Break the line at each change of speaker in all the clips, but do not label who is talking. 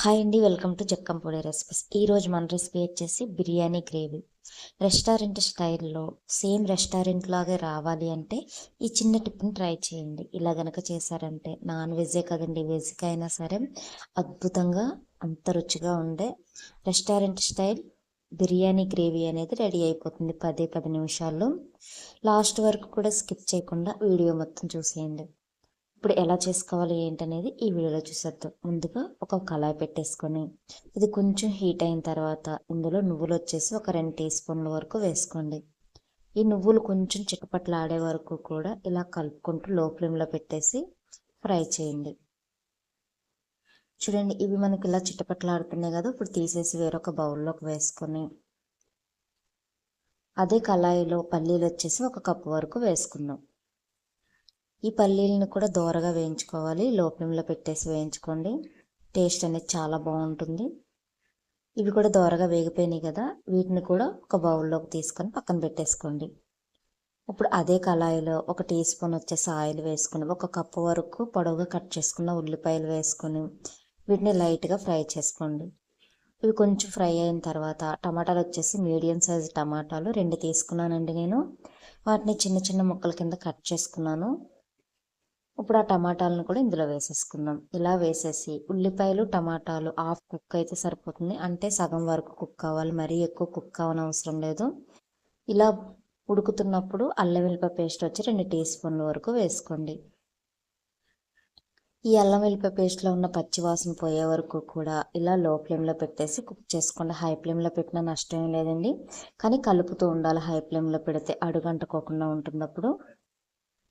Hi అండి, welcome to జక్కంపొడి recipes. ఈరోజు మన రెసిపీ వచ్చేసి బిర్యానీ గ్రేవీ. రెస్టారెంట్ స్టైల్లో సేమ్ రెస్టారెంట్ లాగే రావాలి అంటే ఈ చిన్న టిప్ని ట్రై చేయండి. ఇలా గనక చేశారంటే నాన్ వెజ్జే కదండి, వెజ్కి అయినా సరే అద్భుతంగా అంత రుచిగా ఉండే రెస్టారెంట్ స్టైల్ బిర్యానీ గ్రేవీ అనేది రెడీ అయిపోతుంది 10 నిమిషాల్లో. లాస్ట్ వరకు కూడా స్కిప్ చేయకుండా వీడియో మొత్తం చూసేయండి. ఇప్పుడు ఎలా చేసుకోవాలి ఏంటనేది ఈ వీడియోలో చూసేద్దాం. ముందుగా ఒక కళాయి పెట్టేసుకొని ఇది కొంచెం హీట్ అయిన తర్వాత ఇందులో నువ్వులు వచ్చేసి ఒక 2 టీ స్పూన్ల వరకు వేసుకోండి. ఈ నువ్వులు కొంచెం చిటపట్లాడే వరకు కూడా ఇలా కలుపుకుంటూ లో ఫ్లేమ్లో పెట్టేసి ఫ్రై చేయండి. చూడండి, ఇవి మనకి ఇలా చిటపట్లాడుతున్నాయి కదా. ఇప్పుడు తీసేసి వేరొక బౌల్లోకి వేసుకొని అదే కళాయిలో పల్లీలు వచ్చేసి 1 కప్పు వరకు వేసుకుందాం. ఈ పల్లీలను కూడా దోరగా వేయించుకోవాలి. లో ఫ్లేమ్లో పెట్టేసి వేయించుకోండి. టేస్ట్ అనేది చాలా బాగుంటుంది. ఇవి కూడా దోరగా వేగిపోయినాయి కదా, వీటిని కూడా ఒక బౌల్లోకి తీసుకొని పక్కన పెట్టేసుకోండి. ఇప్పుడు అదే కళాయిలో 1 టీ స్పూన్ వచ్చేసి ఆయిల్ వేసుకుని 1 కప్పు వరకు పొడవుగా కట్ చేసుకున్న ఉల్లిపాయలు వేసుకొని వీటిని లైట్గా ఫ్రై చేసుకోండి. ఇవి కొంచెం ఫ్రై అయిన తర్వాత టమాటాలు వచ్చేసి మీడియం సైజు టమాటాలు 2 తీసుకున్నానండి నేను. వాటిని చిన్న చిన్న ముక్కల కింద కట్ చేసుకున్నాను. ఇప్పుడు ఆ టమాటాలను కూడా ఇందులో వేసేసుకుందాం. ఇలా వేసేసి ఉల్లిపాయలు టమాటాలు హాఫ్ కుక్ అయితే సరిపోతుంది, అంటే సగం వరకు కుక్ అవ్వాలి, మరీ ఎక్కువ కుక్ అవనవసరం లేదు. ఇలా ఉడుకుతున్నప్పుడు అల్లం వెల్లిపాయ పేస్ట్ వచ్చి 2 టీ స్పూన్ల వరకు వేసుకోండి. ఈ అల్లం వెల్లిపాయ పేస్ట్లో ఉన్న పచ్చి వాసన పోయే వరకు కూడా ఇలా లో ఫ్లేమ్లో పెట్టేసి కుక్ చేసుకోండి. హై ఫ్లేమ్లో పెట్టినా నష్టం ఏం లేదండి, కానీ కలుపుతూ ఉండాలి. హై ఫ్లేమ్లో పెడితే అడుగంటుకోకుండా ఉంటున్నప్పుడు.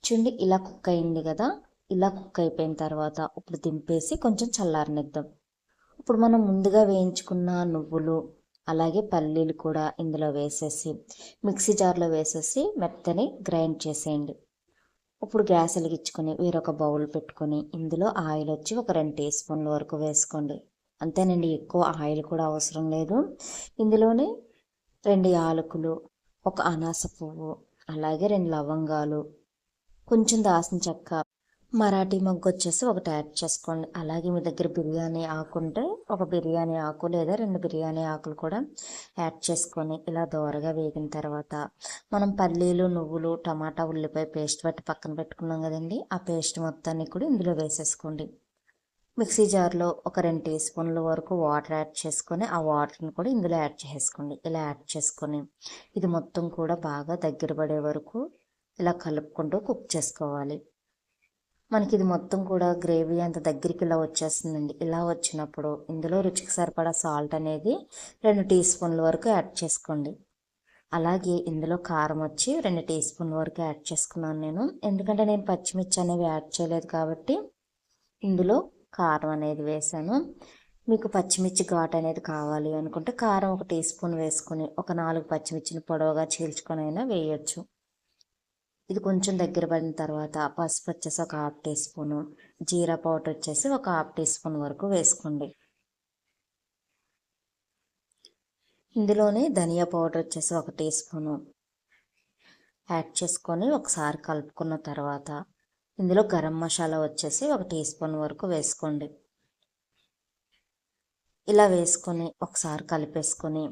చూడండి, ఇలా కుక్ అయింది కదా. ఇలా కుక్ అయిపోయిన తర్వాత ఇప్పుడు దింపేసి కొంచెం చల్లారనిద్దాం. ఇప్పుడు మనం ముందుగా వేయించుకున్న నువ్వులు అలాగే పల్లీలు కూడా ఇందులో వేసేసి మిక్సీ జార్లో వేసేసి మెత్తని గ్రైండ్ చేసేయండి. ఇప్పుడు గ్యాస్ వెలిగించుకొని వేరొక బౌల్ పెట్టుకొని ఇందులో ఆయిల్ వచ్చి ఒక 2 టీ స్పూన్ల వరకు వేసుకోండి. అంతేనండి, ఎక్కువ ఆయిల్ కూడా అవసరం లేదు. ఇందులోనే 2 యాలకులు, 1 అనాస పువ్వు, అలాగే 2 లవంగాలు, కొంచెం దాల్చిన చెక్క, మరాఠీ మొగ్గు వచ్చేసి 1 యాడ్ చేసుకోండి. అలాగే మీ దగ్గర బిర్యానీ ఆకు ఉంటే 1 బిర్యానీ ఆకు లేదా 2 బిర్యానీ ఆకులు కూడా యాడ్ చేసుకొని ఇలా దోరగా వేగిన తర్వాత మనం పల్లీలు నువ్వులు టమాటా ఉల్లిపాయ పేస్ట్ బట్టి పక్కన పెట్టుకున్నాం కదండి, ఆ పేస్ట్ మొత్తాన్ని కూడా ఇందులో వేసేసుకోండి. మిక్సీ జార్లో ఒక 2 టీ స్పూన్ల వరకు వాటర్ యాడ్ చేసుకొని ఆ వాటర్ని కూడా ఇందులో యాడ్ చేసుకోండి. ఇలా యాడ్ చేసుకొని ఇది మొత్తం కూడా బాగా దగ్గర పడే వరకు ఇలా కలుపుకుంటూ కుక్ చేసుకోవాలి. మనకి ఇది మొత్తం కూడా గ్రేవీ అంత దగ్గరికి ఇలా వచ్చేస్తుందండి. ఇలా వచ్చినప్పుడు ఇందులో రుచికి సరిపడా సాల్ట్ అనేది 2 టీ స్పూన్ల వరకు యాడ్ చేసుకోండి. అలాగే ఇందులో కారం వచ్చి 2 టీ స్పూన్ల వరకు యాడ్ చేసుకున్నాను నేను, ఎందుకంటే నేను పచ్చిమిర్చి అనేవి యాడ్ చేయలేదు కాబట్టి ఇందులో కారం అనేది వేసాను. మీకు పచ్చిమిర్చి ఘాటు అనేది కావాలి అనుకుంటే కారం 1 టీ స్పూన్ వేసుకొని ఒక 4 పచ్చిమిర్చిని పొడవుగా చీల్చుకొని అయినా వేయచ్చు. ఇది కొంచెం దగ్గర పడిన తర్వాత పసుపు వచ్చేసి 1 హాఫ్ టీ స్పూను, జీరా పౌడర్ వచ్చేసి 1 హాఫ్ టీ స్పూన్ వరకు వేసుకోండి. ఇందులోనే ధనియా పౌడర్ వచ్చేసి 1 టీ స్పూను యాడ్ చేసుకొని ఒకసారి కలుపుకున్న తర్వాత ఇందులో గరం మసాలా వచ్చేసి 1 టీ స్పూన్ వరకు వేసుకోండి. ఇలా వేసుకొని ఒకసారి కలిపేసుకొని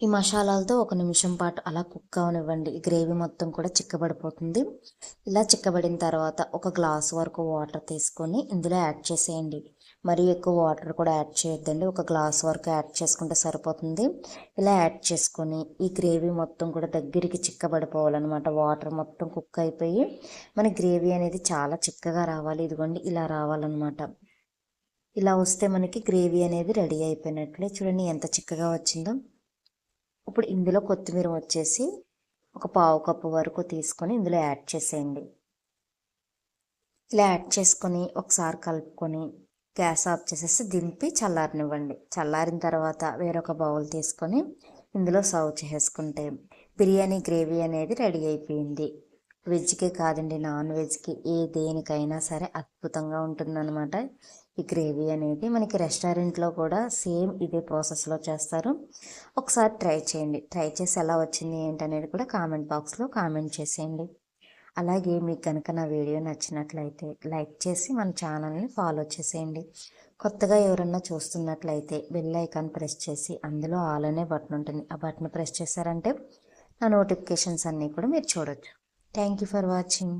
ఈ మసాలాలతో 1 నిమిషం పాటు అలా కుక్ అవనివ్వండి. ఈ గ్రేవీ మొత్తం కూడా చిక్కబడిపోతుంది. ఇలా చిక్కబడిన తర్వాత 1 గ్లాస్ వరకు వాటర్ తీసుకొని ఇందులో యాడ్ చేసేయండి. మరీ ఎక్కువ వాటర్ కూడా యాడ్ చేయొద్దండి, 1 గ్లాస్ వరకు యాడ్ చేసుకుంటే సరిపోతుంది. ఇలా యాడ్ చేసుకొని ఈ గ్రేవీ మొత్తం కూడా దగ్గరికి చిక్కబడిపోవాలన్నమాట. వాటర్ మొత్తం కుక్ అయిపోయి మన గ్రేవీ అనేది చాలా చిక్కగా రావాలి. ఇదిగోండి, ఇలా రావాలన్నమాట. ఇలా వస్తే మనకి గ్రేవీ అనేది రెడీ అయిపోయినట్లే. చూడండి ఎంత చిక్కగా వచ్చిందో. ఇప్పుడు ఇందులో కొత్తిమీర వచ్చేసి 1 పావు కప్పు వరకు తీసుకొని ఇందులో యాడ్ చేసేయండి. ఇలా యాడ్ చేసుకొని ఒకసారి కలుపుకొని గ్యాస్ ఆఫ్ చేసేసి దింపి చల్లారనివ్వండి. చల్లారిన తర్వాత వేరొక బౌల్ తీసుకొని ఇందులో సర్వ్ చేసుకుంటే బిర్యానీ గ్రేవీ అనేది రెడీ అయిపోయింది. వెజ్కే కాదండి, నాన్ వెజ్కి దేనికైనా సరే అద్భుతంగా ఉంటుందన్నమాట. ఈ గ్రేవీ అనేది మనకి రెస్టారెంట్లో కూడా సేమ్ ఇదే ప్రాసెస్లో చేస్తారు. ఒకసారి ట్రై చేయండి. ట్రై చేసి ఎలా వచ్చింది ఏంటనేది కూడా కామెంట్ బాక్స్లో కామెంట్ చేసేయండి. అలాగే మీకు కనుక నా వీడియో నచ్చినట్లయితే లైక్ చేసి మన ఛానల్ని ఫాలో చేసేయండి. కొత్తగా ఎవరన్నా చూస్తున్నట్లయితే బెల్ ఐకాన్ ప్రెస్ చేసి అందులో ఆల్ అనే బటన్ ఉంటుంది. ఆ బటన్ ప్రెస్ చేశారంటే నా నోటిఫికేషన్స్ అన్నీ కూడా మీరు చూడొచ్చు. Thank you for watching.